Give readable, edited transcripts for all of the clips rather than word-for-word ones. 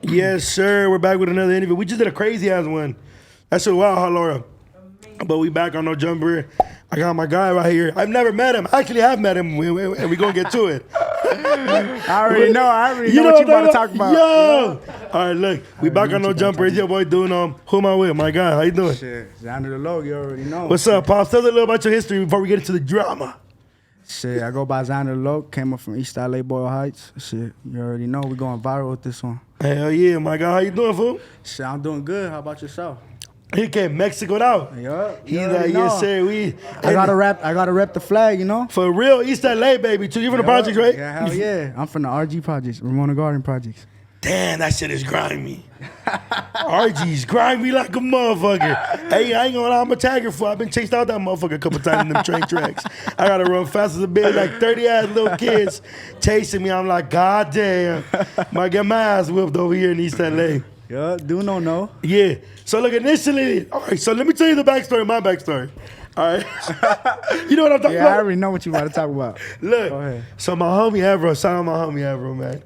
Yes, sir. We're back with another interview. We just did a crazy ass one. That's so wild, huh, Laura? But we back on No Jumper. I got my guy right here. I've never met him. I actually have met him, and we gonna get to it. I already know what you about to talk about. Yo! All right, look. We back on No Jumper. It's your boy doing who am I with? My guy. How you doing? Shit, XandrDaLowk, you already know. What's up, Pops? Tell us a little about your history before we get into the drama. Shit, I go by XandrDaLowk. Came up from East LA, Boyle Heights. Shit, you already know. We going viral with this one. Hell yeah, my guy. How you doing, fool? Shit, I'm doing good. How about yourself? He came Mexico out. Yup. He's like, yes, sir. I gotta rep the flag, you know? For real, East LA, baby. Too. You from the projects, right? Yeah, hell yeah. I'm from the RG projects, Ramona Garden projects. Damn, that shit is grimy. RG's grimy like a motherfucker. Hey, I ain't gonna lie, I'm a tagger fool. I've been chased out that motherfucker a couple times in them train tracks. I gotta run fast as a bitch, like 30-ass little kids chasing me. I'm like, God damn. Might get my ass whipped over here in East LA. Yeah, do no. Yeah. So look, initially, all right, so let me tell you the backstory, my backstory. All right. You know what I'm talking about? Yeah, I already know what you about to talk about. Look, go ahead. So my homie Evro, shout out my homie Evro, man.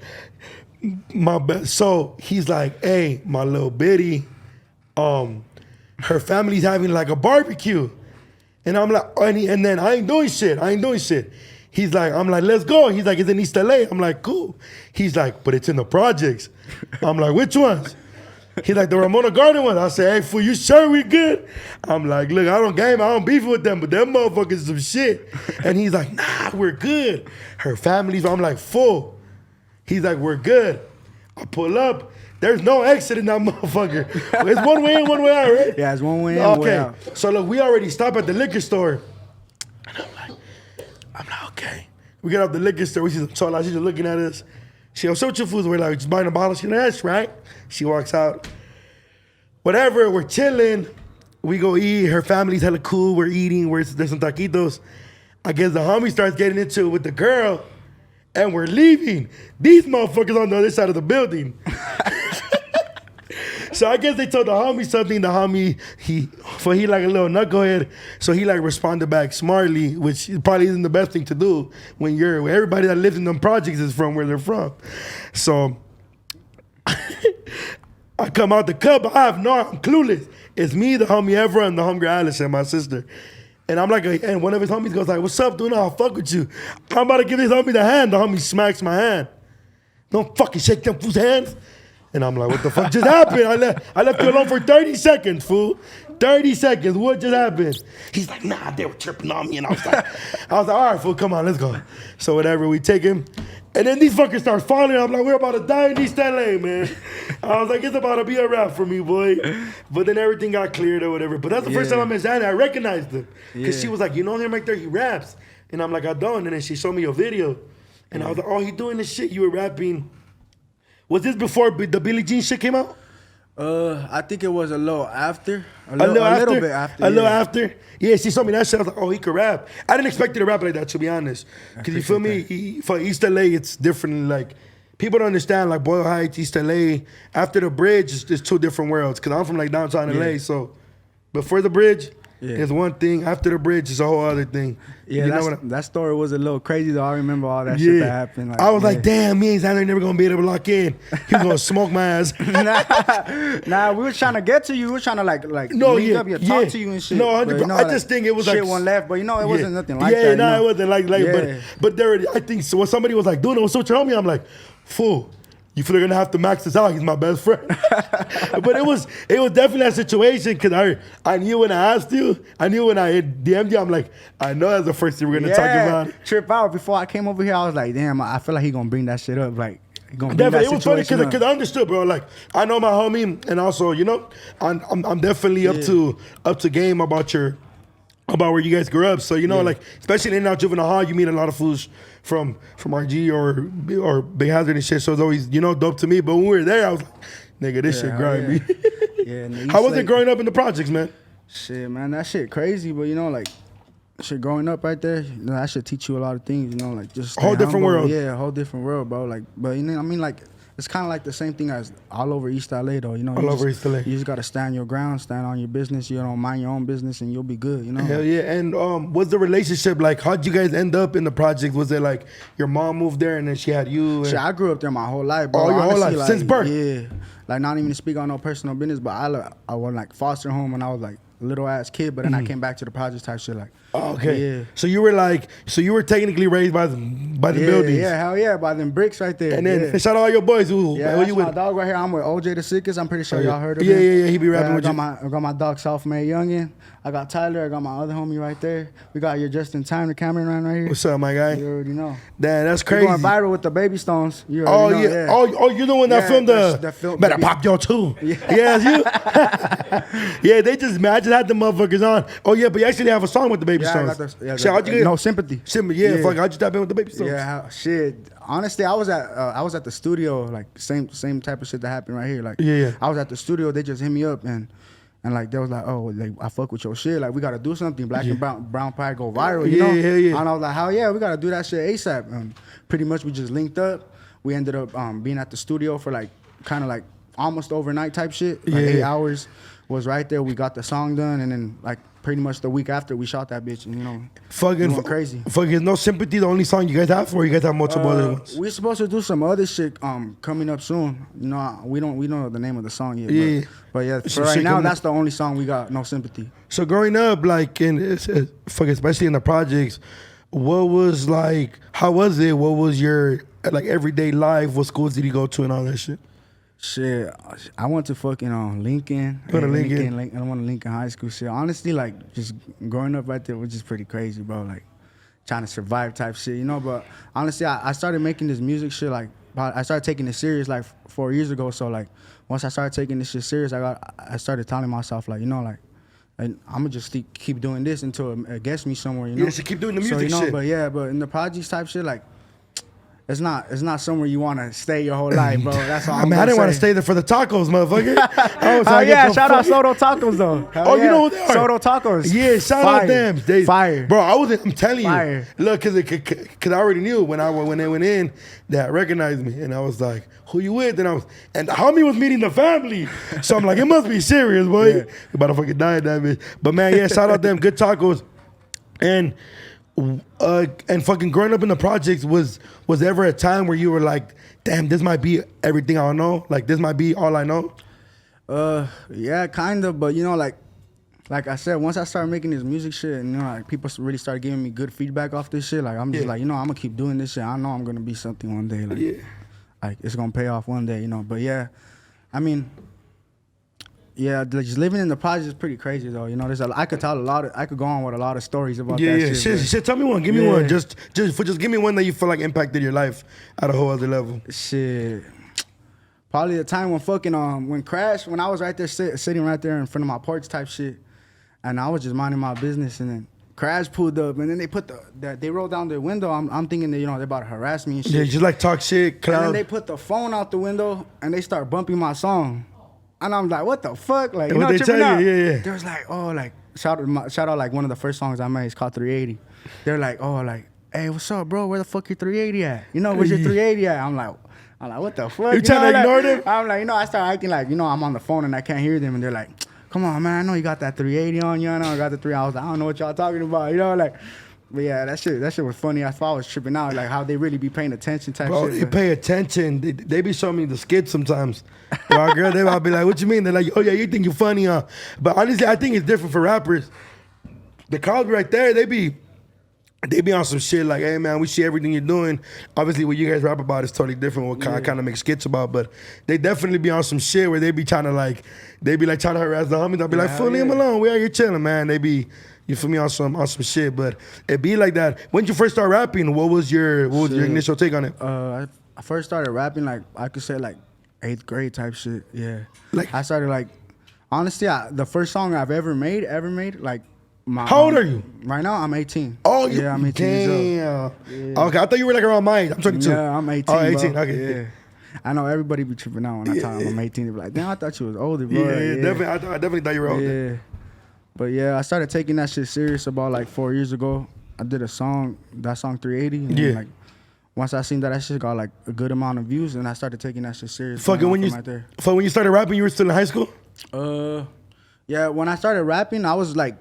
So he's like, hey, my little bitty, her family's having like a barbecue. And I'm like, and then I ain't doing shit. He's like, I'm like, let's go. He's like, it's in East LA. I'm like, cool. He's like, but it's in the projects. I'm like, which ones? He's like, the Ramona Garden one. I say, hey, fool, you sure we good? I'm like, look, I don't beef with them, but them motherfuckers some shit. And he's like, nah, we're good. Her family's, I'm like, full. He's like, we're good. I pull up. There's no exit in that motherfucker. It's one way in, one way out, right? Yeah, it's one way in, one way out. So look, we already stopped at the liquor store. And I'm like, okay. We get out the liquor store. We see some tall out. She's just looking at us. She goes, so what your foods? We're like, just buying a bottle. She's like, that's right. She walks out. Whatever, we're chilling. We go eat. Her family's hella cool. We're eating. There's some taquitos. I guess the homie starts getting into it with the girl. And we're leaving. These motherfuckers on the other side of the building. So I guess they told the homie something. The homie, he like a little knucklehead. So he like responded back smartly, which probably isn't the best thing to do when everybody that lives in them projects is from where they're from. So I come out the cup. I'm clueless. It's me, the homie Evra, and the homie Alice, and my sister. And I'm like, and one of his homies goes like, what's up, dude? I'll fuck with you. I'm about to give his homie the hand. The homie smacks my hand. Don't fucking shake them fool's hands. And I'm like, what the fuck just happened? I left you alone for 30 seconds, fool. 30 seconds. What just happened? He's like, nah, they were tripping on me. And I was like, all right, fool, come on, let's go. So whatever, we take him. And then these fuckers start falling. I'm like, we're about to die in East LA, man. I was like, it's about to be a wrap for me, boy. But then everything got cleared or whatever. But that's the first time I met Xandr. I recognized him. Because she was like, you know him right there? He raps. And I'm like, I don't. And then she showed me a video. And I was like, oh, he doing this shit? You were rapping. Was this before the Billie Jean shit came out? I think it was a little after. A little bit after. A little after? Yeah, she told me that shit. I was like, oh, he could rap. I didn't expect him to rap like that, to be honest. Because you feel me? For East LA, it's different. Like, people don't understand, like, Boyle Heights, East LA. After the bridge, it's two different worlds. Because I'm from, like, downtown LA. So, before the bridge, it's one thing. After the bridge, it's a whole other thing. Yeah, that story was a little crazy, though. I remember all that shit that happened. Like, I was like, damn, me and Xandr never going to be able to lock in. He was going to smoke my ass. Nah, we were trying to get to you. We were trying to, like meet up, talk to you and shit. No, 100%. I just think it was shit like... one left, but, it wasn't nothing like that. Yeah, it wasn't like but there, I think, so when somebody was like, dude, what's up, your homie? I'm like, fool. You feel you're gonna have to max this out. He's my best friend. But it was definitely that situation because I knew when I asked you, I knew when I DM'd you, I'm like, I know that's the first thing we're gonna talk about. Trip out. Before I came over here, I was like, damn, I feel like he gonna bring that shit up. Like, he gonna bring definitely, that it was funny situation because I understood, bro. Like, I know my homie, and also, I'm definitely up to game about where you guys grew up. So, like, especially in and out juvenile hall, you meet a lot of fools from RG or Big Hazard and shit. So it's always, dope to me. But when we were there, I was like, nigga, this shit grimy. How was it growing up in the projects, man? Shit, man, that shit crazy. But, like, shit growing up right there, that should teach you a lot of things, like just whole different world. Yeah, a whole different world, bro. Like, but, like, it's kind of like the same thing as all over East LA, though. All over East LA. You just got to stand your ground, stand on your business. Mind your own business, and you'll be good, Hell yeah. And what's the relationship like? How'd you guys end up in the project? Was it like your mom moved there and then she had you? Shit, I grew up there my whole life, bro. Oh, your whole life? Like, since birth? Yeah. like not even to speak on no personal business, but I went like foster home when I was like a little ass kid, but then I came back to the projects type shit like. Oh, okay. Yeah. So you were technically raised by the buildings. Yeah, hell yeah, by them bricks right there. And then shout out all your boys who that's you my with? dog right here. I'm with OJ the Sickest. I'm pretty sure y'all heard of him. him. Yeah. He be rapping with you. I got my dog Self-Made Youngin. I got Tyler. I got my other homie right there. We got your Just in Time, the cameraman right here. What's up, my guy? You already know. Damn, that's crazy. We're going viral with the Baby Stones. You Oh already know, yeah. Oh, you're the one that filmed the. Better pop your too. Yeah, it's you. Yeah, I just had the motherfuckers on. Oh yeah, but you actually have a song with the Baby Stones. No Sympathy. Yeah, fuck. How'd you tap in with the Baby Stones? Yeah, shit. Honestly, I was at the studio, like same type of shit that happened right here. Like, I was at the studio. They just hit me up and like they was like, oh, like I fuck with your shit. Like we gotta do something. Black and brown Pride go viral. You know? Yeah. And I was like, hell yeah, we gotta do that shit ASAP. And pretty much we just linked up. We ended up being at the studio for like kind of like almost overnight type shit. Like 8 hours was right there. We got the song done, and then like pretty much the week after we shot that bitch, and you know, fucking crazy. Fucking No Sympathy, the only song you guys have, or you guys have multiple other ones? We're supposed to do some other shit coming up soon. You know, we don't know the name of the song yet. But yeah, for right now, that's the only song we got. No Sympathy. So growing up, like especially in the projects, what was like? How was it? What was your like everyday life? What schools did you go to and all that shit? Shit, I went to fucking Lincoln. I went to Lincoln High School. Shit, honestly, like just growing up right there was just pretty crazy, bro. Like trying to survive type shit, you know. But honestly, I started making this music shit like I started taking it serious like 4 years ago. So like once I started taking this shit serious, I started telling myself like, you know, like I'm gonna just keep doing this until it gets me somewhere, you know. Yeah, so keep doing the music shit. But in the projects type shit, like. It's not somewhere you want to stay your whole life, bro. That's all. I didn't want to stay there for the tacos, motherfucker. Shout out Soto Tacos though. You know who they are? Soto Tacos. Yeah, shout out them. They fire, bro. I'm telling you, look, cause I already knew when they went in, that recognized me, and I was like, "Who you with?" And the homie was meeting the family, so I'm like, it must be serious, boy. You about to fucking die, that bitch. But man, yeah, shout out them. Good tacos, and fucking growing up in the projects was ever a time where you were like, damn, this might be everything I know? Like this might be all I know? Yeah, kind of, but you know, like I said, once I started making this music shit and you know, like people really started giving me good feedback off this shit, like I'm just like, you know, I'm gonna keep doing this shit. I know I'm gonna be something one day. Like, like it's gonna pay off one day, you know. But yeah, I mean, yeah, just living in the project is pretty crazy though. You know, I could go on with a lot of stories about that shit. Shit, tell me one. Give me one. Just give me one that you feel like impacted your life at a whole other level. Shit. Probably the time when I was right there sitting right there in front of my porch type shit, and I was just minding my business, and then Crash pulled up, and then they put they rolled down the window. I'm thinking that, you know, they're about to harass me and shit. Yeah, just like talk shit, clown. And then they put the phone out the window, and they start bumping my song. And I'm like, what the fuck? Like, you know, they tell you? Yeah. They was like, oh, like, shout out, like, one of the first songs I made is called 380. They're like, oh, like, hey, what's up, bro? Where the fuck your 380 at? You know, where's your 380 at? I'm like, what the fuck? You trying to ignore them? I'm like, you know, I start acting like, you know, I'm on the phone and I can't hear them. And they're like, come on, man, I know you got that 380 on you. I know I got the 3. I was like, I don't know what y'all talking about. You know, like, but yeah, that shit was funny. I thought I was tripping out, like how they really be paying attention type bro, shit. They pay attention. They be showing me the skits sometimes. Our girl, they might be like, what you mean? They're like, oh yeah, you think you're funny, huh? But honestly, I think it's different for rappers. The college right there, they be on some shit like, hey man, we see everything you're doing. Obviously, what you guys rap about is totally different. What I kind of make skits about, but they definitely be on some shit where they be trying to trying to harass the homies. I'll be like, full leave him alone. We out here chilling, man. They be, you feel me, on some shit. But it be like that. When you first start rapping, what was your initial take on it? I first started rapping like I could say like 8th grade type shit. Yeah, like I started like honestly, the first song I've ever made like. How old are you? Right now, I'm 18. Oh, yeah, I'm 18 years old. Yeah. Okay, I thought you were like around mine. I'm 22. Yeah, I'm 18. Oh, 18. Bro. Okay. Yeah. I know everybody be tripping out when I tell them I'm 18. They be like, damn, I thought you was older, bro. Yeah, definitely. I definitely thought you were older. Yeah. But yeah, I started taking that shit serious about like 4 years ago. I did that song 380. And then, like, once I seen that shit got like a good amount of views, and I started taking that shit serious. Fucking when you started rapping, you were still in high school? Yeah, when I started rapping, I was like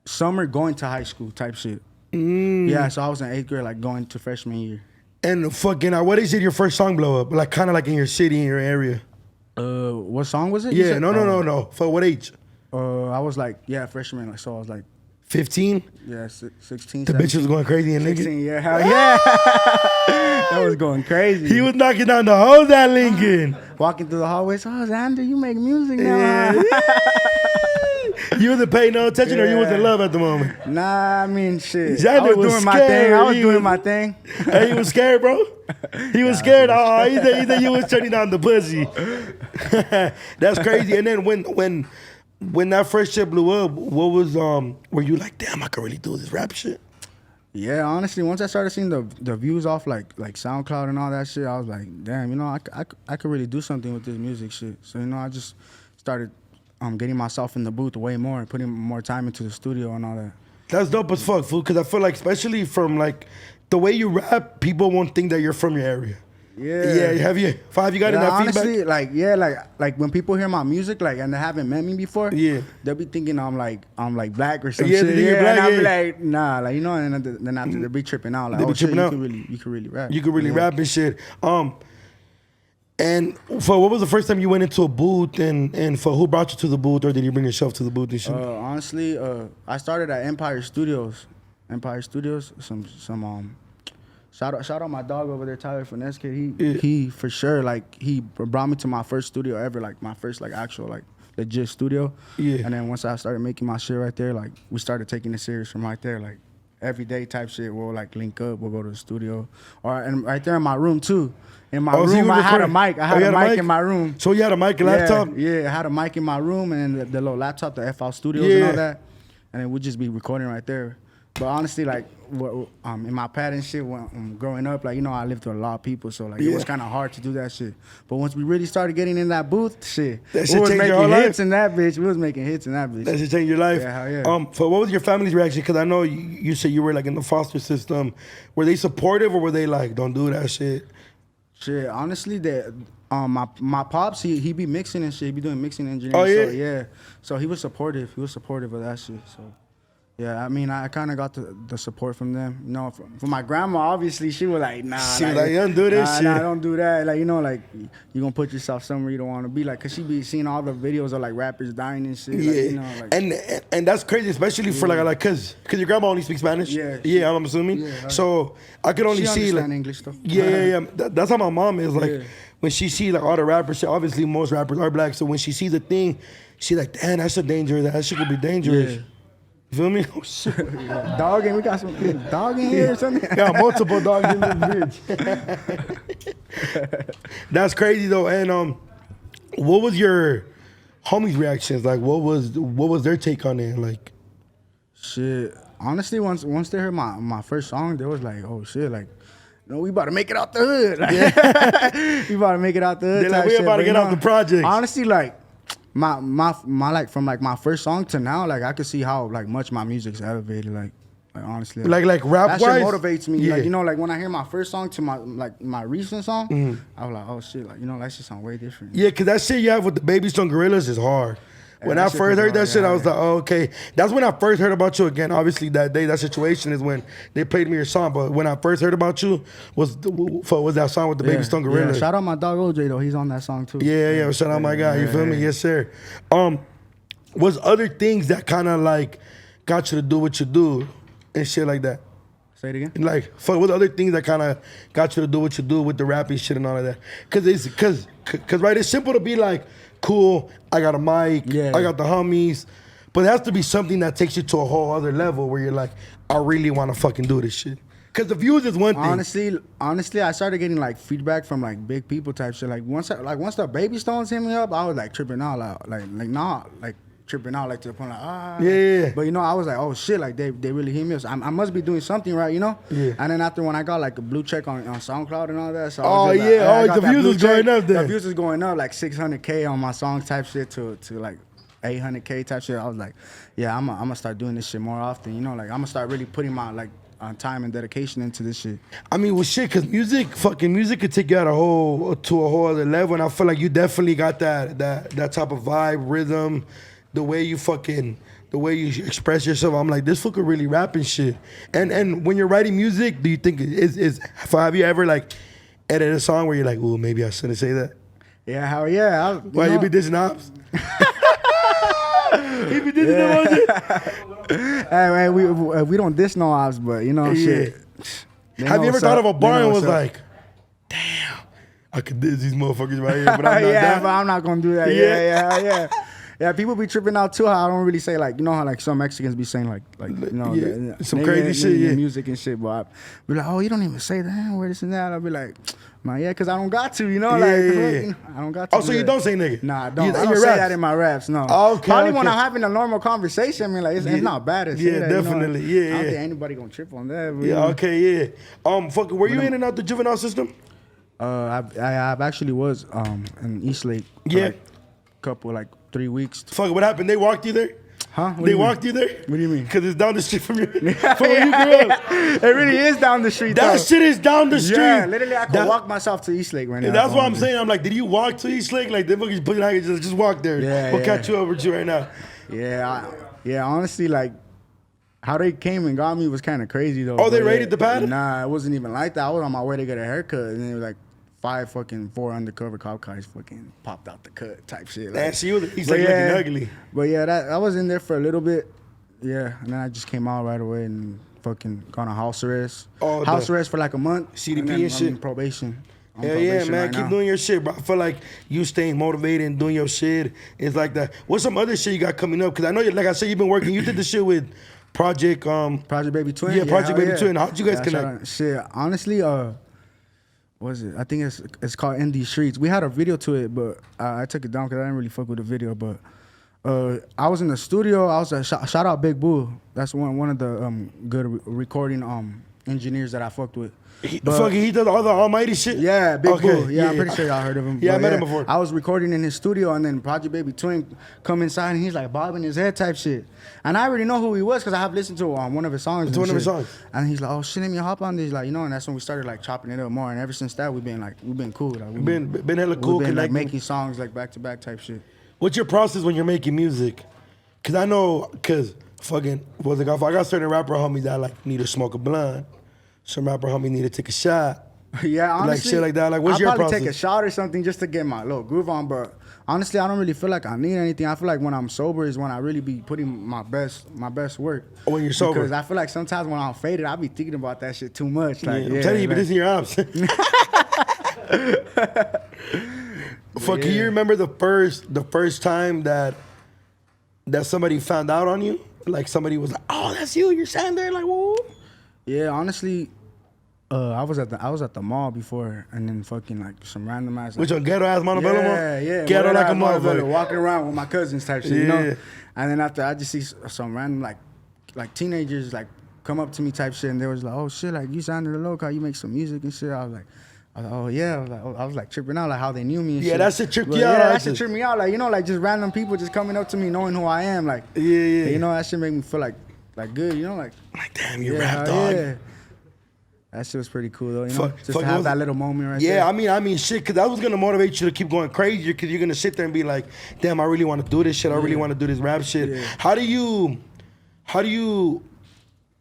summer going to high school type shit. Yeah, so I was in 8th grade, like going to freshman year. And fucking, what is it your first song blow up? Like kind of like in your city, in your area? What song was it? You Yeah, said? no. For what age? I was like, freshman. Like, so I was like, 15? yeah, 16. The 17. bitch was going crazy in Lincoln. 16, yeah, hell yeah. That was going crazy. He was knocking down the hoes at Lincoln. Walking through the hallways. Oh, Xandr, you make music now. Yeah. You wasn't paying no attention or you was in love at the moment? Nah, I mean, shit. Xandr I was doing my thing. I was doing my thing. Hey, he was scared, bro. He was scared. Oh, he said you was turning down the pussy. That's crazy. And then when that first shit blew up, what was were you like, damn, I could really do this rap shit? Yeah, honestly, once I started seeing the views off like SoundCloud and all that shit, I was like, damn, you know, I could really do something with this music shit. So, you know, I just started getting myself in the booth way more and putting more time into the studio and all that. That's dope as fuck, fool. Because I feel like, especially from like the way you rap, people won't think that you're from your area. Yeah. Have you gotten that honestly, feedback? like when people hear my music, like, and they haven't met me before, they'll be thinking I'm like black or some shit. Black, and I'll be like, nah, like, you know, and then after they be tripping out, like, They be oh shit, tripping out. you could really rap. You could really rap and shit. And for what was the first time you went into a booth, and for who brought you to the booth, or did you bring yourself to the booth and shit? Honestly, I started at Empire Studios. Some shout out my dog over there, Tyler Finesse Kid. He for sure, like, he brought me to my first studio ever, like my first like actual like legit studio. Yeah. And then once I started making my shit right there, like, we started taking it serious from right there, like everyday type shit. We'll like link up, we'll go to the studio, and right there in my room too. In my room, I had a mic. I had a mic in my room. So you had a mic and laptop? Yeah, I had a mic in my room, and then the little laptop, the FL Studios and all that. And then we'd just be recording right there. But honestly, like, in my pad and shit, when growing up, like, you know, I lived with a lot of people, so like it was kind of hard to do that shit. But once we really started getting in that booth, shit, that we was making hits life? in that bitch. We was making hits in that bitch. That should change your life. Yeah, hell yeah. So what was your family's reaction? Because I know you said you were like in the foster system. Were they supportive, or were they like, don't do that shit? Shit, honestly, my pops, he be mixing and shit. He be doing mixing engineering. Oh, yeah? So, yeah. So he was supportive. He was supportive of that shit. So, yeah, I mean, I kind of got the support from them. You know, from my grandma, obviously, she was like, nah. She was like, you don't do this shit. Nah, don't do that. Like, you know, like, you going to put yourself somewhere you don't want to be. Like, because she be seeing all the videos of, like, rappers dying and shit. Yeah. Like, you know, like, and that's crazy, especially for, like, because your grandma only speaks Spanish? Yeah, I'm assuming. Yeah, so I could only see, like, English stuff. Yeah. That's how my mom is. Like, when she see, like, all the rappers, obviously most rappers are black, so when she sees a thing, she like, damn, that's a danger. That shit could be dangerous. Yeah. You feel me? Oh, shit. Dog, and we got some dog in here or something. Got multiple dogs in this bitch. That's crazy though. And what was your homies' reactions? Like, what was their take on it? Like, shit. Honestly, once they heard my first song, they was like, oh shit, like, you know, we about to make it out the hood. Like, we about to make it out the hood. They're like, we about to get out the project. Honestly, like, my like, from like my first song to now, like, I could see how like much my music's elevated. Like honestly, like rap that wise, shit motivates me. Yeah. Like, you know, like when I hear my first song to my recent song, I was like, oh shit, like, you know, that shit sound way different. Yeah, cause that shit you have with the Baby Stone Gorillas is hard. When I first heard that shit, I was like, oh, okay. That's when I first heard about you again. Obviously, that day, that situation is when they played me your song. But when I first heard about you, was that song with the Baby Stone Gorillas. Yeah. Shout out my dog OJ, though. He's on that song, too. Yeah. Shout out my guy. You feel me? Yes, sir. Was other things that kind of, like, got you to do what you do and shit like that? Say it again? Like, what other things that kind of got you to do what you do with the rapping shit and all of that? Because right, it's simple to be like, cool, I got a mic, I got the homies, but it has to be something that takes you to a whole other level where you're like, I really want to fucking do this shit. Because the views is one thing. Honestly, I started getting like feedback from like big people type shit. Like once the Baby Stones hit me up, I was like tripping out, tripping out, like to the point like, Yeah. But you know, I was like, oh shit, like they really hit me up. So I must be doing something right, you know? Yeah. And then after when I got like a blue check on Soundcloud and all that, so the views was going up there. The views was going up like 600K on my song type shit to like 800K type shit. I was like, yeah, I'm gonna start doing this shit more often, you know? Like I'm gonna start really putting my like time and dedication into this shit. I mean, well, shit, cause music could take you to a whole other level, and I feel like you definitely got that type of vibe, rhythm, the way you express yourself. I'm like, this fool could really rap and shit. And when you're writing music, do you think have you ever like edited a song where you're like, ooh, maybe I shouldn't say that? Yeah, hell yeah. Why you be dissing ops? He be dissing them. Hey, we don't diss no ops, but you know shit. Have you ever thought of a bar and was like, damn, I could diss these motherfuckers right here, but I'm not but I'm not gonna do that. Yeah. Yeah, people be tripping out too. How I don't really say like, you know how like some Mexicans be saying like you know, some crazy shit, music and shit. But I be like, oh, you don't even say that, where this and that. I'll be like, man, yeah, cause I don't got to, you know, I don't got to. Oh, so you don't say nigga? Nah, I don't. I don't say that in my raps. No. Okay. Probably when I'm having a normal conversation, I mean, like it's not bad to say that. Definitely. You know? I don't think anybody gonna trip on that. But, okay. Fuck. Were you in and out the juvenile system? I've actually was in Eastlake. For like a couple 3 weeks. Fuck, what happened? They walked you there? Huh? They walked you there? What do you mean? Because it's down the street from you. From where you grew up. It really is down the street. That shit is down the street. Yeah, literally, I could walk myself to Eastlake right now. That's what I'm saying. I'm like, did you walk to Eastlake? Like, they fucking put like, just walk there. We'll catch you over to you right now. Yeah, honestly, like, how they came and got me was kind of crazy, though. Oh, they raided the pad? Nah, it wasn't even like that. I was on my way to get a haircut, and it was like 4 undercover cop cars fucking popped out the cut type shit. Like, see, he's like looking ugly. But yeah, I was in there for a little bit. Yeah, and then I just came out right away and fucking gone on house arrest. House arrest for like a month. CDP and shit. I'm in probation. Yeah, man. Right Keep now. doing your shit, bro. I feel like you staying motivated and doing your shit. It's like that. What's some other shit you got coming up? Because I know, like I said, you've been working. You did the shit with Project Baby Twin. Yeah, Project Baby Twin. How'd you guys connect? Shit, honestly, what was it? I think it's called In These Streets. We had a video to it, but I took it down because I didn't really fuck with the video. But I was in the studio. I was shout out Big Boo. That's one of the good recording engineers that I fucked with. He does all the almighty shit? Yeah, Big Boo. Yeah, I'm pretty sure y'all heard of him. Yeah, I met him before. I was recording in his studio, and then Project Baby Twin come inside, and he's like bobbing his head type shit. And I already know who he was because I have listened to one of his songs. It's one of his songs. And he's like, oh shit, let me hop on this, like, you know. And that's when we started like chopping it up more. And ever since that, we've been cool. Like, we've been hella cool. We've been like making songs like back to back type shit. What's your process when you're making music? Cause I know, fucking, I got certain rapper homies that like need to smoke a blunt. Some rapper homies need to take a shot. Yeah, honestly, like shit like that. Like, what's your process? I'll probably take a shot or something just to get my little groove on. But honestly, I don't really feel like I need anything. I feel like when I'm sober is when I really be putting my best work. Oh, when you're sober? Because I feel like sometimes when I'm faded, I be thinking about that shit too much. Like, I'm telling you, but this is your ops. Fuck, can you remember the first time that somebody found out on you? Like somebody was like, "Oh, that's you. You're Xandr." Like, whoa. Yeah, honestly. I was at the mall before, and then fucking like some random ass. Which one, ghetto ass Montebello mall? Yeah, ghetto like a motherfucker. Walking around with my cousins type shit, you know. And then after, I just see some random like teenagers like come up to me type shit, and they was like, "Oh shit, like you XandrDaLowk, how you make some music and shit." I was like, "Oh yeah," I was like tripping out like how they knew me. And shit. That shit tripped you out. Yeah, that shit tripped me out. Like, you know, like just random people just coming up to me knowing who I am. Like, you know, that shit make me feel like good. You know, like damn, you rap dog. Yeah. That shit was pretty cool though, you know, just to have that little moment right there. Yeah, I mean, shit, because that was gonna motivate you to keep going crazier, because you're gonna sit there and be like, damn, I really want to do this shit. I really want to do this rap shit. Yeah. How do you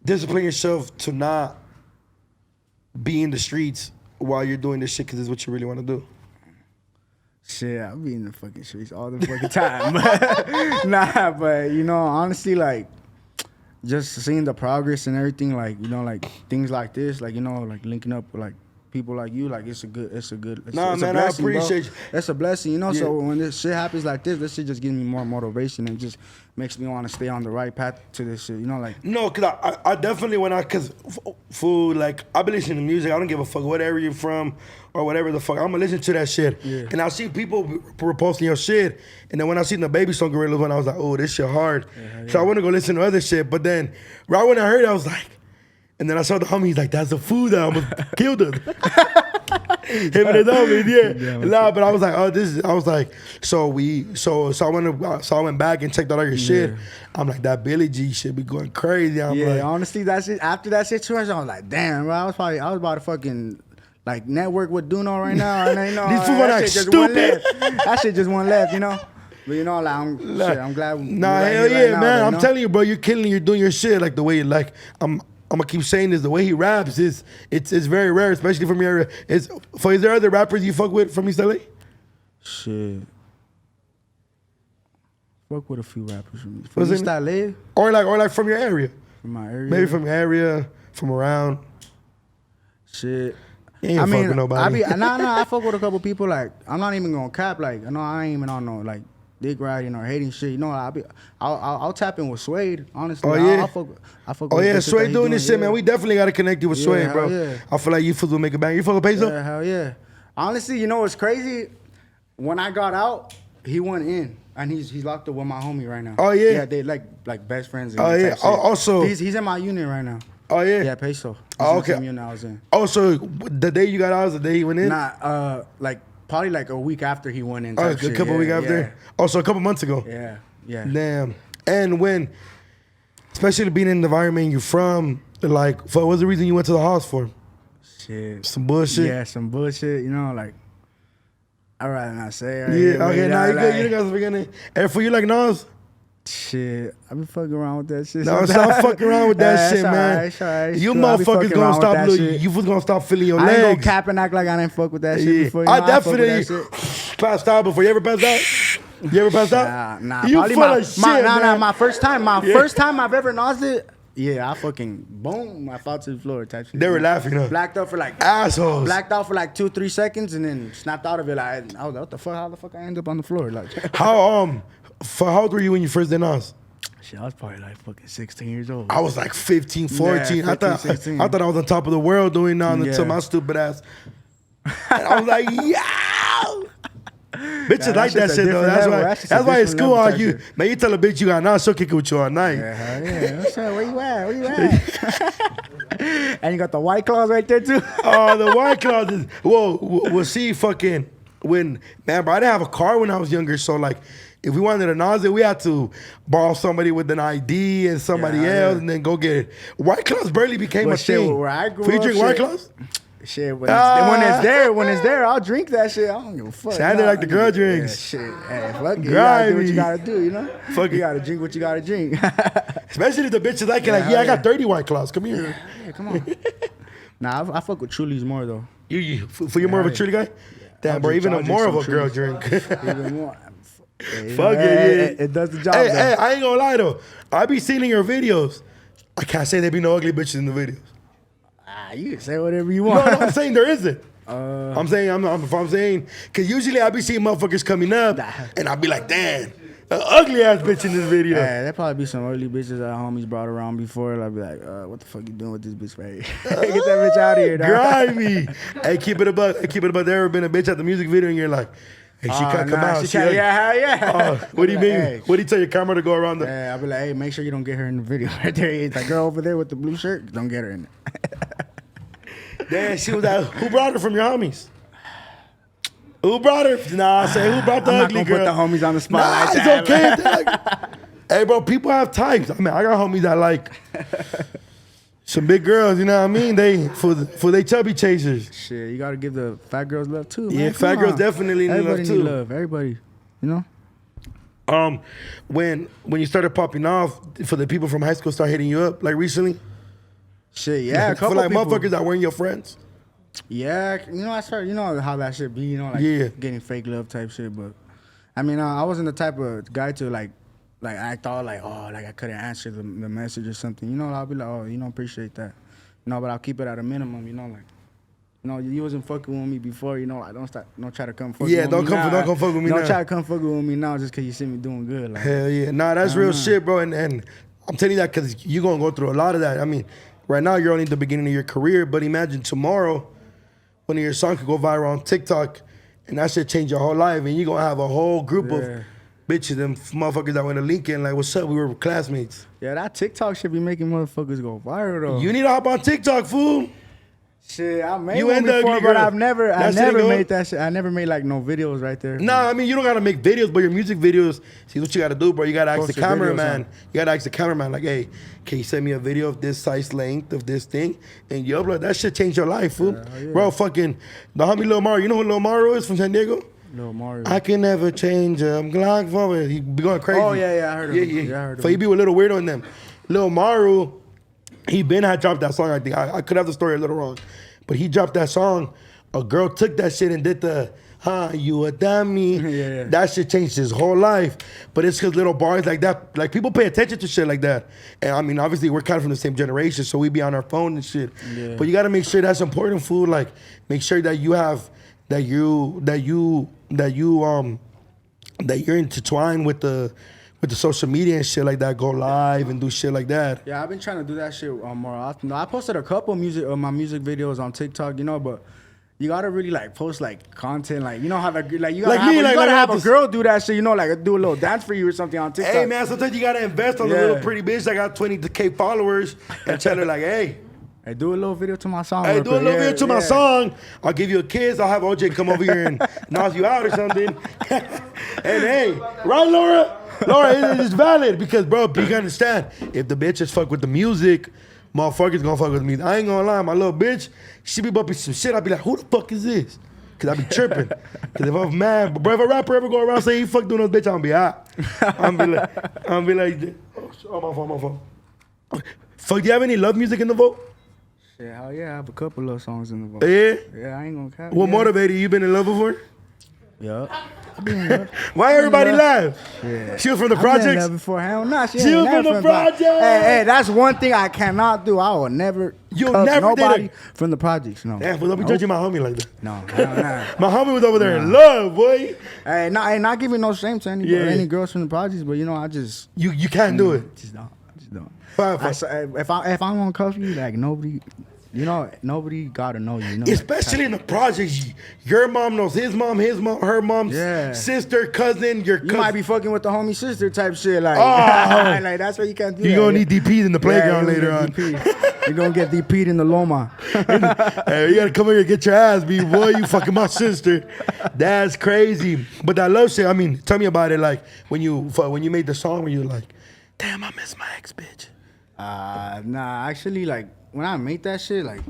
discipline yourself to not be in the streets while you're doing this shit because it's what you really want to do? Shit, I'll be in the fucking streets all the fucking time. Nah, but you know, honestly, like, just seeing the progress and everything, like, you know, like things like this, like, you know, like linking up with like people like you, like it's a blessing, I appreciate you. It's a blessing, you know. Yeah. So when this shit happens like this shit just gives me more motivation and just makes me want to stay on the right path to this shit, you know, like. No, cause I definitely cause food, like I've been listening to music. I don't give a fuck whatever you're from or whatever the fuck. I'm gonna listen to that shit. Yeah. And I see people reposting your shit, and then when I seen the Baby Song Gorillas one, I was like, oh, this shit hard. Yeah. So I want to go listen to other shit. But then right when I heard it, I was like. And then I saw the homie, he's like, that's the food that almost killed him. Him and his homies, yeah. Nah, but I was like, so I went back and checked out all your shit. I'm like, that Billy G shit be going crazy. I'm like, honestly, that shit, after that situation, I was like, damn, bro, I was about to fucking like network with Doknow right now. And you know, these fools are like stupid. That shit just one left, you know. But you know, like, I'm glad. Nah, hell yeah, right man. I'm telling you, bro, you're killing, you're doing your shit like the way you like. I'm gonna keep saying this. The way he raps it's very rare, especially from your area. Is there other rappers you fuck with from East LA? Shit. Fuck with a few rappers from Was it- East LA, Or like from your area. from my area. Maybe from your area, from around. Shit. You ain't fuck with nobody. I fuck with a couple people. Like, I'm not even gonna cap. Like, no, I ain't even on no like dick riding or hating shit. You know, I'll tap in with Suede. Honestly, Oh, yeah. I fuck. Oh with yeah, the shit that Suede he doing this shit, man. yeah. We definitely gotta connect you with Yeah, Suede, bro. hell yeah. I feel like you fools will make a bang. You fuck with Peso? Yeah, hell yeah. Honestly, you know what's crazy? When I got out, he went in, and he's locked up with my homie right now. Oh, yeah? Yeah, they like best friends. And Oh, yeah. type shit. Oh, also- he's in my unit right now. Oh yeah. Yeah, Peso. He's Oh, in the okay. same unit I was in. Oh, so the day you got out is the day he went in? Nah, like probably like a week after he went in. Oh, type a shit. couple weeks Yeah, after? Oh, so a couple months ago. Yeah, yeah. Damn. And when, especially being in the environment you're from, like, what was the reason you went to the house for? Shit. Some bullshit? Yeah, some bullshit. You know, like I'd rather not say. Right Yeah, here, okay, but, now you like, good. You don't got to forget it. And for you like Nas? Shit, I be fucking around with that shit. No, sometimes. stop fucking around with that Yeah, shit, it's man. alright, it's alright, it's You cool. I be motherfuckers fucking gonna around with stop that looking. shit. You fools gonna stop feeling your I ain't gonna legs. cap and act like I didn't fuck with that shit Yeah. before. You know, I fuck with definitely that shit. passed out before. You ever passed out? You ever passed out? Nah, You probably full my, of shit, nah, man. my first time. Yeah. First time I've ever nosed it. Yeah, I fucking boom, I fell to the floor type shit. They were laughing, huh? Blacked out for like Assholes. Blacked out for like 2-3 seconds and then snapped out of it. Like I was like, what the fuck? How the fuck I end up on the floor? Like How old were you when you first did Nas? shit, I was probably like fucking 16 years old. I was like 15, 14. Yeah, 15, 16. I thought I was on top of the world doing Nas until Yeah. my stupid ass. And I was like, yeah. Bitches like that shit's a shit though. different That's level. why. That's just a That's why in different school level all type you shit. man. You tell a bitch you got Nas, she'll kick it with you all night. Yeah, hell yeah. What's up? Where you at? Where you at? And you got the white claws right there too. Oh, the white claws is we'll see fucking when man, bro. I didn't have a car when I was younger, so like if we wanted a Nas, we had to borrow somebody with an ID and somebody Yeah, else, yeah. and then go get it. White claws barely became But a shit, thing. where I grew For you up, drink White shit. claws? Shit, when it's there, I'll drink that shit. I don't give a fuck. Xandr like the girl drinks. Yeah, shit, hey, fuck it. You gotta do what Grimy. you gotta do, you know? Fuck you it. gotta drink what you gotta drink. Especially if the bitches like it, like, Yeah, yeah, I got yeah. 30 White Claws. Come here. Yeah, come on. Nah, I fuck with Trulies more though. You for you more of a Yeah. truly guy? Damn, I'll bro, drink- even I'll a drink more of some a girl Trulies. drink. Even more. Yeah, you Fuck know, it, it does the job. Hey, though. hey, I ain't gonna lie though. I be seeing in your videos. I can't say there be no ugly bitches in the videos. You can say whatever you No, want. no, I'm saying there isn't. I'm saying, cause usually I be seeing motherfuckers coming up, and I be like, damn, an ugly ass bitch in this video. Yeah, there probably be some ugly bitches that homies brought around before. And I'd be like, what the fuck you doing with this bitch right here? Get that bitch out of here, dog. Grimy. Hey, keep it above. There ever been a bitch at the music video and you're like, hey, she can't come out. She can't, yeah, hell yeah. What do you I'd be mean? like, hey. What do you tell your camera to go around the? Yeah, I'll be like, hey, make sure you don't get her in the video right there. It's that girl over there with the blue shirt. Don't get her in there. Damn, she was like, who brought her from your homies? Who brought her? Nah, I say, who brought the I'm not ugly gonna girl? put the homies on the spot Nah, like it's that. okay. If they like, hey, bro, people have types. I mean, I got homies that like some big girls. You know what I mean? They for they chubby chasers. Shit, you gotta give the fat girls love too. Yeah, man. fat Come girls on. definitely need Everybody love too. Need love. Everybody, you know. When you started popping off, for the people from high school start hitting you up like recently. Shit, yeah, a couple for like people. motherfuckers that weren't your friends. Yeah, you know, I started, you know how that shit be, you know, like Yeah. getting fake love type shit. But I mean, I wasn't the type of guy to like I thought like, oh, like I couldn't answer the message or something. You know, I'll be like, oh, you know, appreciate that. You know, but I'll keep it at a minimum. You know, like, you know, you wasn't fucking with me before. You know, like don't try to come fuck. Yeah, with don't me come now. don't come fuck with me Don't now. try to come fucking with me now just cause you see me doing good. Like, Hell yeah. Nah, that's real know. shit, bro. And I'm telling you that because you're going to go through a lot of that. I mean, right now you're only at the beginning of your career, but imagine tomorrow one of your songs could go viral on TikTok and that shit change your whole life. And you're going to have a whole group of Yeah. bitches, them motherfuckers that went to Lincoln, like, what's up? We were classmates. yeah, that TikTok should be making motherfuckers go viral though. You need to hop on TikTok, fool. Shit, I made You one and the before, ugly but girl. I never That shit go- made that shit. I never made like no videos right there. Nah, I mean, you don't got to make videos, but your music videos, see what you got to do, bro. You got to ask Post the your videos, cameraman. huh? You got to ask the cameraman, like, hey, can you send me a video of this size length of this thing? And you upload. That shit changed your life, fool. Yeah. Bro, fucking, the homie Lil Mario. You know who Lil Mario is from San Diego? Lil Mario. I can never change. I'm glad for it. He be going crazy. Oh, yeah, I heard of yeah, him. Yeah, Yeah, I heard of So he him. be with Little Weirdo in them. Lil Mario, he been had dropped that song, I think. I could have the story a little wrong. But he dropped that song. A girl took that shit and did the You a dummy. Yeah. That shit changed his whole life. But it's because little bars like that, like people pay attention to shit like that. And I mean, obviously we're kind of from the same generation, so we be on our phone and shit. Yeah. But you gotta make sure that's important food. Like make sure that you have that you're intertwined with the social media and shit like that. Go live and do shit like that. Yeah, I've been trying to do that shit more often. I posted a couple my music videos on TikTok, you know, but you gotta really like post like content, like you know how you gotta have a girl do that shit, you know, like do a little dance for you or something on TikTok. Hey man, sometimes you gotta invest on the little pretty bitch that got 20K followers and tell her like, hey, do a little video to my song. Hey, do a little video to my song. I'll give you a kiss. I'll have OJ come over here and knock you out or something. And hey, right, Laura? Laura, it is valid because, bro, you can understand. If the bitches fuck with the music, motherfuckers gonna fuck with me. I ain't gonna lie, my little bitch, she be bumping some shit. I be like, who the fuck is this? Cause I be tripping. Cause if I'm mad, but bro, if a rapper ever go around saying he fuck doing those bitch, I'm be hot. I'm be like, oh my phone. Fuck, do you have any love music in the vote? Yeah, hell yeah, I have a couple love songs in the vote. Yeah? Yeah, I ain't gonna cap. What motivated you? You been in love before? Yeah. I've been in love. Why everybody laugh? Yeah. She was from the I've been in projects? love before. Hell no, she was ain't from never the projects. Hey, that's one thing I cannot do. I will never You'll cuff never nobody did it. from the projects. No. Damn, don't be judging my homie like that. No, hell My homie was over there in love, boy. Hey, not giving no shame to any girls from the projects, but you know, I just You can't do it. just don't. Fine. If I'm gonna cuff you, like nobody. You know, nobody gotta know you. Know, especially in the projects, your mom knows his mom, her mom's sister, cousin, your cousin. You might be fucking with the homie sister type shit. Like, like that's why you can't do that. You're gonna need DPs in the playground later on. You're gonna get DP'd in the Loma. Hey, you gotta come here and get your ass beat, boy. You fucking my sister. That's crazy. But that love shit, I mean, tell me about it. Like, when you made the song where you were like, damn, I miss my ex, bitch. Nah, actually, like, when I made that shit, like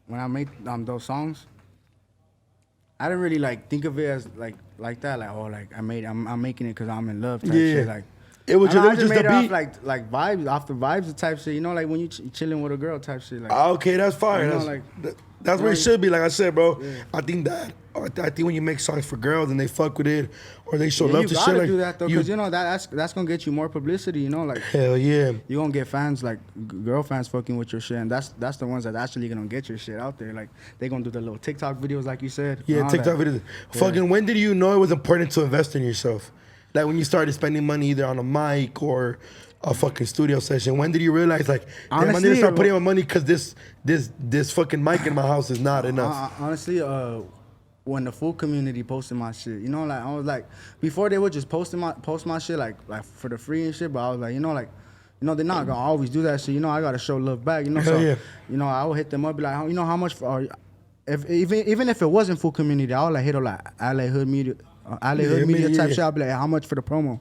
when I made those songs, I didn't really like think of it as like that. Like, oh, like I'm making it because I'm in love type shit. Like it was just made the beat. Off like vibes, off the vibes type shit. You know, like when you chilling with a girl type shit. Like, okay, that's fire. You know, that's where it should be. Like I said, bro, I think when you make songs for girls and they fuck with it or they show love to shit, you gotta like do that though, because you know that's gonna get you more publicity. You know, like hell yeah, you gonna get fans like girl fans fucking with your shit, and that's the ones that actually gonna get your shit out there. Like they gonna do the little TikTok videos, like you said. Yeah, TikTok videos. Fucking, when did you know it was important to invest in yourself? Like when you started spending money either on a mic or a fucking studio session. When did you realize like, damn, I need to start putting my money because this fucking mic in my house is not enough? Honestly, when the full community posted my shit, you know, like I was like, before they would just post my shit like for the free and shit, but I was like, you know, they're not gonna always do that shit. You know, I gotta show love back. You know, you know, I would hit them up, be like, you know, how much for? Even if it wasn't full community, I would like hit up like LA Hood Media type shit. I'd be like, how much for the promo?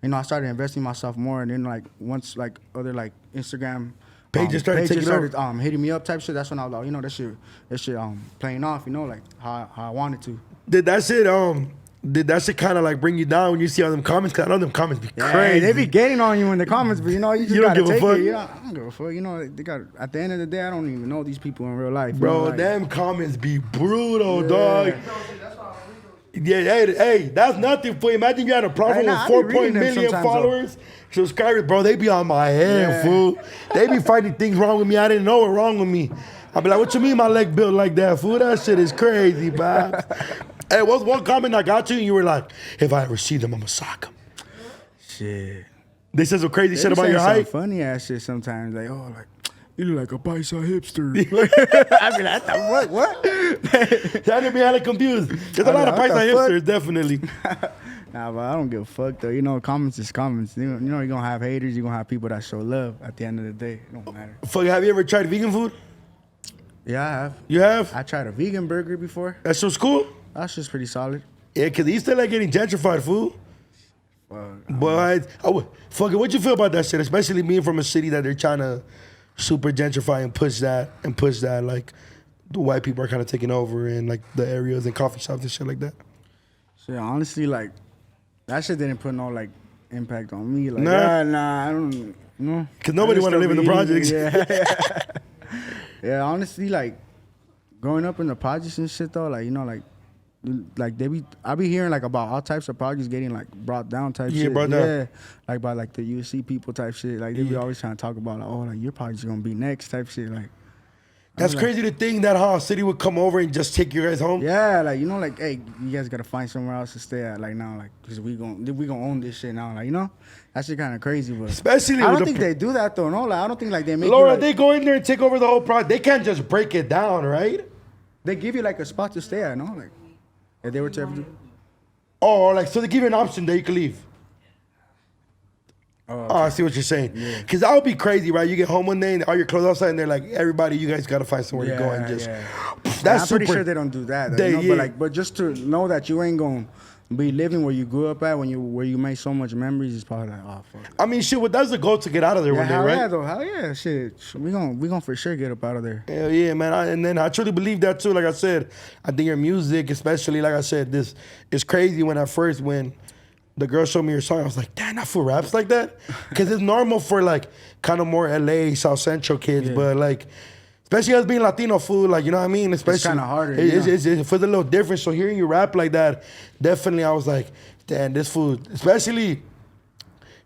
You know, I started investing myself more, and then like once like other like Instagram pages started hitting me up type shit. That's when I was like, you know, that shit playing off. You know, like how I wanted to. Did that shit kind of like bring you down when you see all them comments? Cause I know them comments be crazy. They be getting on you in the comments, but you know, you just gotta don't give take a fuck. it. You know, I don't give a fuck. You know, they got at the end of the day, I don't even know these people in real life. Bro, you know, like, them comments be brutal, dog. Yeah, hey, that's nothing for you. Imagine you had a problem with 4 million followers, subscribers, bro. They be on my head, fool. They be finding things wrong with me. I didn't know what wrong with me. I be like, what you mean my leg built like that, fool? That shit is crazy, Bob. Hey, what's one comment I got you and you were like, if I ever see them, I'ma sock them? Shit. They said some crazy shit about your height? Funny ass shit sometimes. Like, oh, like, you look like a bicep hipster. I be like, what? That be hella confused. There's a lot of bicep hipsters, definitely. Nah, but I don't give a fuck though. You know, comments is comments. You know, you're gonna have haters. You're gonna have people that show love. At the end of the day, it don't matter. Fuck, have you ever tried vegan food? Yeah, I have. You have? I tried a vegan burger before. That shit's cool? That's just pretty solid. Yeah, because they still like getting gentrified food. But fuck it, what you feel about that shit? Especially being from a city that they're trying to super gentrify and push that like the white people are kind of taking over in like the areas and coffee shops and shit like that. So honestly, like that shit didn't put no like impact on me. Like nah, I don't know. Cause nobody want to live in the projects. Yeah, honestly, like growing up in the projects and shit though, like you know, like I be hearing like about all types of projects getting like brought down type shit. Brought down. Yeah, like by like the USC people type shit. Like they be always trying to talk about like, oh, like your project's gonna be next type shit. Like that's crazy to think that how a city would come over and just take you guys home. yeah, like you know, like hey, you guys gotta find somewhere else to stay at. Like now, like because we gonna own this shit now. Like you know, that shit kind of crazy. But Especially I with don't think they do that though. No, like I don't think like they make Laura, you, like, they go in there and take over the whole project. They can't just break it down, right? they give you like a spot to stay at. No, like if they were to ever do. Oh, like so they give you an option that you can leave. Oh, I see what you're saying. Because that would be crazy, right? You get home one day and all your clothes outside, and they're like, "Everybody, you guys gotta find somewhere to go and just." That's I'm pretty sure they don't do that. Though, you know? But just to know that you ain't gonna be living where you grew up at, where you made so much memories, is probably like, oh fuck. I mean, shit. Well, that's the goal to get out of there one day, right? Yeah, though. Hell yeah, shit. We gonna for sure get up out of there. Hell yeah, man. And then I truly believe that too. Like I said, I think your music, especially, like I said, this is crazy. When the girl showed me your song, I was like, damn, that fool raps like that? Because it's normal for like kind of more LA, South Central kids, but like, especially us being Latino food, like, you know what I mean? Especially, it's kind of harder. It feels a little different. So hearing you rap like that, definitely I was like, damn, this food, especially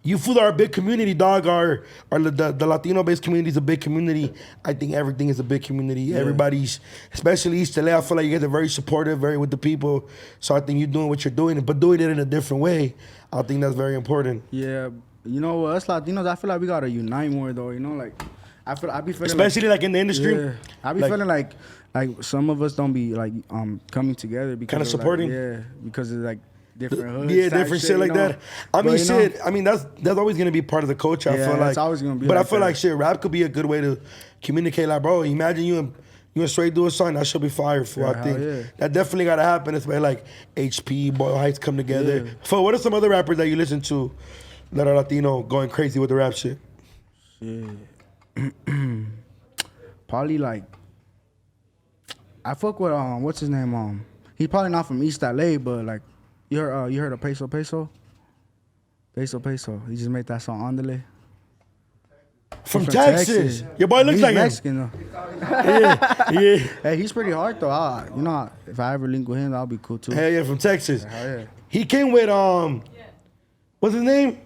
you food are a big community, dog. The Latino-based community is a big community. I think everything is a big community. Yeah. Everybody's, especially East LA, I feel like you guys are very supportive, very with the people. So I think you're doing what you're doing, but doing it in a different way. I think that's very important. Yeah, you know, us Latinos, I feel like we gotta unite more though. You know, like I be feeling especially like in the industry. Yeah, I be feeling like some of us don't be like coming together because kind of supporting. Because of like different hoods. Yeah, different shit like that. I mean, shit. I mean, that's always gonna be part of the culture. I feel like it's always gonna be. But I feel like shit, rap could be a good way to communicate. Like, bro, imagine you and Straight do a song that should be fire for. I think that definitely gotta happen. It's where like HP, Boyle Heights come together. For what are some other rappers that you listen to that are Latino going crazy with the rap shit? Shit. Probably like I fuck with what's his name? He's probably not from East LA, but like. You heard of Peso? Peso. He just made that song Andale. From Texas. Your boy looks like Mexican, him. Yeah. Hey, he's pretty hard though. You know, if I ever link with him, that'll be cool too. Hell yeah, from Texas. Hell yeah. He came with what's his name?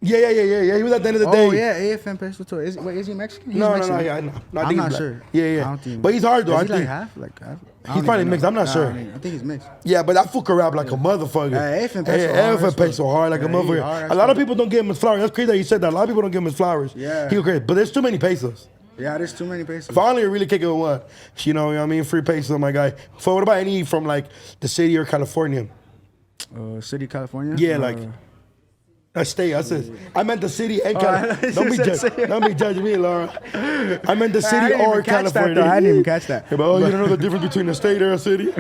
Yeah. He was at the end of the day. Oh yeah, AFM Peso too. Is he Mexican? No. Mexican. I'm not sure. Yeah. I don't think, but he's hard though. Is he like half? He's probably mixed. I'm not sure. I think he's mixed. Yeah, but that fool can rap like a motherfucker. AFM Peso hard like a motherfucker. A lot of people don't give him his flowers. That's crazy that you said that. A lot of people don't give him his flowers. Yeah. He was crazy. But there's too many pesos. Yeah, there's too many pesos. If I only really kick it with one, you know what I mean? Free pesos, my guy. So what about any from like the city or California? City, California? Yeah, like... State. I meant the city and California. Don't be judging me, Laura. I meant the city or California. I didn't even catch that. Yeah, but you don't know the difference between a state or a city?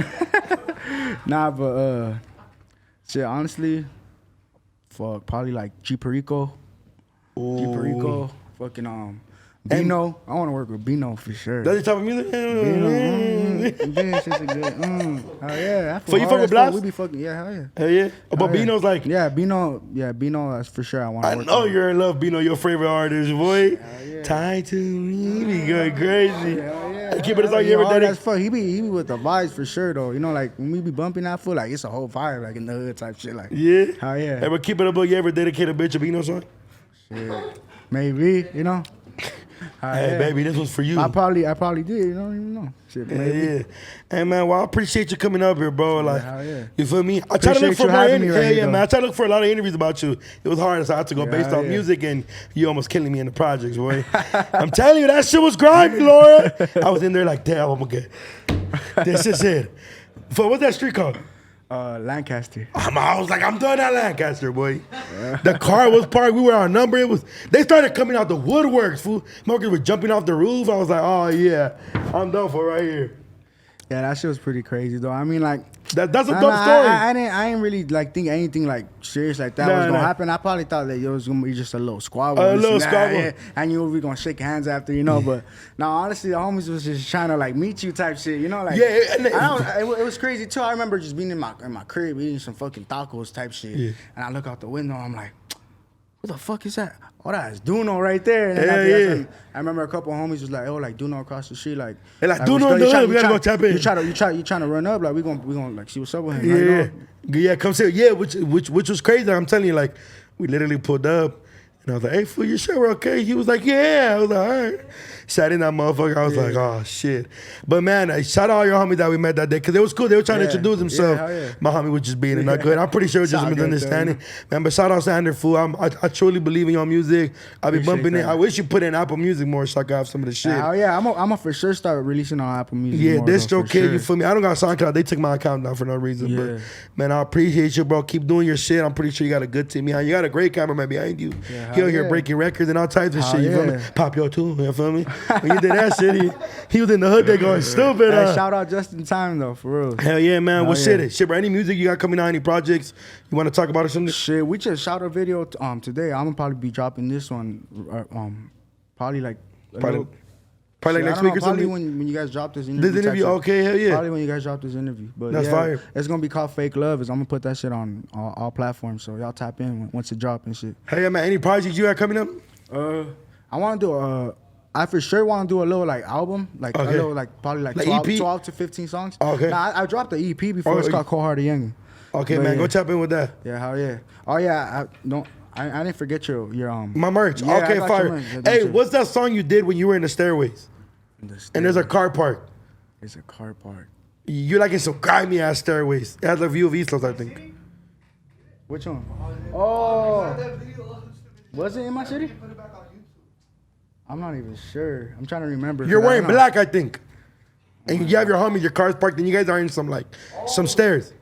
Nah, but shit, honestly, fuck, probably like Perico. Perico, fucking Bino. I want to work with Bino for sure. That's the type of music? Bino. Yeah, shit's a good. Oh yeah. So you fuck with Blxst? We be fucking. Yeah, hell yeah. Hell yeah. But Bino's like. Yeah, Bino. Yeah, Bino. That's for sure. I want to work. I know you're in love, Bino. Your favorite artist, boy. Yeah. Tied to me, be going crazy. Hell yeah. Keep it as like you ever did it. He be with the vibes for sure though. You know, like when we be bumping that fool, like it's a whole vibe, like in the hood type shit. Like yeah. Hell yeah. Ever keep it up? You ever dedicate a bitch a Bino song? Shit. Maybe. You know. Hey, baby, this was for you. I probably did. You don't even know. Shit, maybe. Yeah. Hey, man, well, I appreciate you coming up here, bro. Like, you feel me? I try to look for more interviews. Man. I try to look for a lot of interviews about you. It was hard, so I had to go based on music, and you almost killing me in the projects, boy. I'm telling you, that shit was grimy, Laura. I was in there like, damn, I'm gonna get. This is it. So what's that street called? Lancaster. I was like, I'm done at Lancaster, boy. Yeah. The car was parked. We were on number. They started coming out the woodworks, fool. Smokers were jumping off the roof. I was like, oh yeah, I'm done for right here. Yeah, that shit was pretty crazy though. I mean, like that's a dope story. I didn't really like think anything like serious like that was gonna happen. I probably thought that it was gonna be just a little squabble. A little squabble. Yeah. And you were gonna shake hands after, you know. But now, honestly, the homies was just trying to like meet you type shit, you know. Like it was crazy too. I remember just being in my crib eating some fucking tacos type shit, and I look out the window. I'm like, what the fuck is that? Oh, that's Doknow right there. And then I remember a couple homies was like, oh, like Doknow across the street, like Doknow in the hood, we gotta go tap in. You trying to run up, like we gonna like see what's up with him. Yeah, like, you know? Yeah, come see. Yeah, which was crazy. I'm telling you, like we literally pulled up, and I was like, "Hey, fool, you sure we're okay?" He was like, "Yeah." I was like, "All right." Sat in that motherfucker. I was like, "Oh shit!" But man, shout out all your homies that we met that day because it was cool. They were trying to introduce themselves. Yeah. My homie was just being not good. I'm pretty sure it was just a misunderstanding, man. But shout out Xandr, fool. I truly believe in your music. I'll be bumping it. I wish you put in Apple Music more so I could have some of the shit. Hell yeah, I'm a for sure start releasing on Apple Music. Yeah, more, Distro Kid, sure. You feel me? I don't got Soundcloud. They took my account down for no reason. But man, I appreciate you, bro. Keep doing your shit. I'm pretty sure you got a good team behind you. You got a great cameraman behind you. He out here breaking records and all types of shit. You feel me? Pop your too. You feel me? When you did that shit, he was in the hood there going stupid. Hey, shout out just in time though, for real. Hell yeah, man. What shit? Shit, bro. Any music you got coming out? Any projects you want to talk about or something? Shit, we just shot a video today. I'm gonna probably be dropping this one. Probably like next week or probably something. Probably when you guys drop this interview. This interview, okay, hell yeah. Probably when you guys drop this interview. But that's fire. It's gonna be called Fake Love. I'm gonna put that shit on all platforms. So y'all tap in once it drop and shit. Hey, yeah, man. Any projects you got coming up? I want to do I for sure want to do a little like album, like a little like probably like 12 to 15 songs. Okay. Nah, I dropped the EP before. It's called Cold Hearted Young. Okay, but man, go tap in with that. Yeah, hell yeah. Oh yeah, I didn't forget your my merch. Yeah, okay, fire. Hey, what's that song you did when you were in the stairways? And there's a car park. There's a car park. You're like in some grimy ass stairways. It has a view of East Los, I think. Which one? Oh, was it in my city? I'm not even sure. I'm trying to remember. You're wearing black, I think. And you have your homies, your car's parked, and you guys are in some stairs.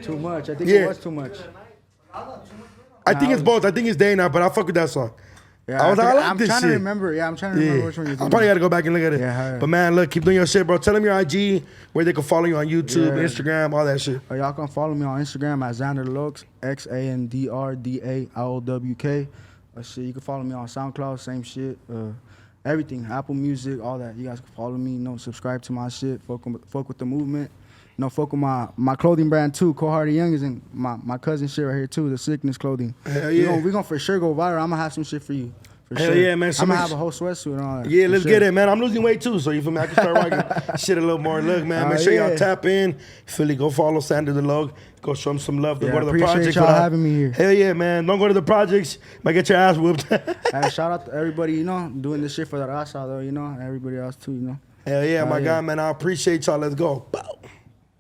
Too much. I think it was too much. I think it's both. I think it's day now, but I fuck with that song. Yeah, I like I'm this trying shit. to remember. Yeah, I'm trying to remember which one you're doing. I probably got to go back and look at it. Yeah. But man, look, keep doing your shit, bro. Tell them your IG, where they can follow you on YouTube, Instagram, all that shit. Y'all can follow me on Instagram at XandrDaLowk, XandrDaLowk. Shit, you can follow me on SoundCloud, same shit. Everything, Apple Music, all that. You guys can follow me. Subscribe to my shit. Fuck with the movement. Fuck with my clothing brand too. Cold Hearted Young is in my cousin shit right here too. The Sickness Clothing. Hell yeah. We gonna for sure go viral. I'm gonna have some shit for you. Hell yeah, man. I'm gonna have a whole sweatsuit and all that. Yeah, let's get it, man. I'm losing weight too, so you feel me? I can start rocking shit a little more. Look, man, make sure y'all tap in. Philly, go follow XandrDaLowk. Go show him some love. Go to the projects. Appreciate y'all having me here. Hell yeah, man. Don't go to the projects. Might get your ass whooped. Shout out to everybody, doing this shit for the Raza though, and everybody else too, Hell yeah, my guy, man. I appreciate y'all. Let's go. Bow.